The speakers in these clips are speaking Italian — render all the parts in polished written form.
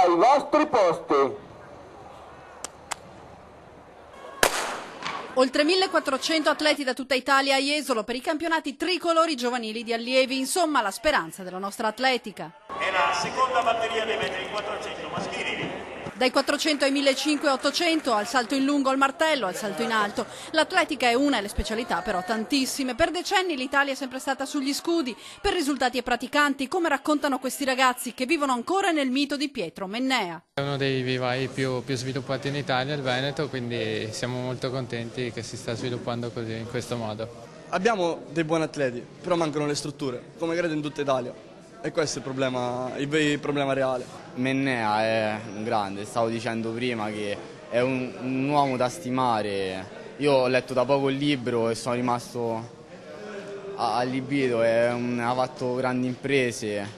ai vostri posti. Oltre 1400 atleti da tutta Italia a Jesolo per i campionati tricolori giovanili di allievi, insomma la speranza della nostra atletica. È la seconda batteria dei metri 400 maschili. Dai 400 ai 1500-800, al salto in lungo, al martello, al salto in alto. L'atletica è una e le specialità però tantissime. Per decenni l'Italia è sempre stata sugli scudi, per risultati e praticanti, come raccontano questi ragazzi che vivono ancora nel mito di Pietro Mennea. È uno dei vivai più sviluppati in Italia, il Veneto, quindi siamo molto contenti che si sta sviluppando così, in questo modo. Abbiamo dei buoni atleti, però mancano le strutture, come credo in tutta Italia. E questo è il problema reale. Mennea è un grande, stavo dicendo prima che è un uomo da stimare. Io ho letto da poco il libro e sono rimasto allibito, ha fatto grandi imprese.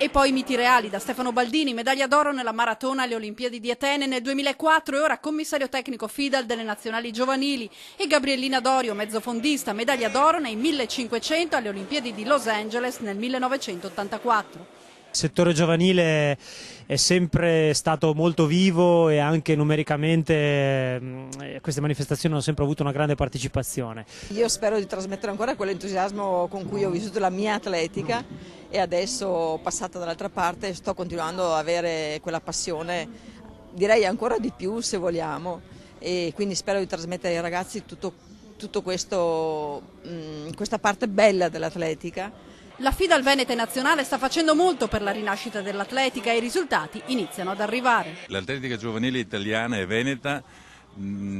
E poi i miti reali, da Stefano Baldini, medaglia d'oro nella maratona alle Olimpiadi di Atene nel 2004 e ora commissario tecnico FIDAL delle nazionali giovanili, e Gabriellina Dorio, mezzofondista, medaglia d'oro nei 1500 alle Olimpiadi di Los Angeles nel 1984. Il settore giovanile è sempre stato molto vivo e anche numericamente queste manifestazioni hanno sempre avuto una grande partecipazione. Io spero di trasmettere ancora quell'entusiasmo con cui ho vissuto la mia atletica e adesso, passata dall'altra parte, sto continuando ad avere quella passione, direi ancora di più se vogliamo, e quindi spero di trasmettere ai ragazzi tutto questo, questa parte bella dell'atletica. La FIDAL Veneta Nazionale sta facendo molto per la rinascita dell'atletica e i risultati iniziano ad arrivare. L'atletica giovanile italiana e veneta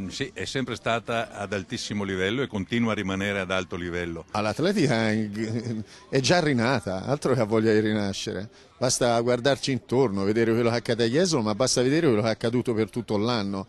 sì, è sempre stata ad altissimo livello e continua a rimanere ad alto livello. L'atletica è già rinata, altro che ha voglia di rinascere. Basta guardarci intorno, vedere quello che accade a Jesolo, ma basta vedere quello che è accaduto per tutto l'anno.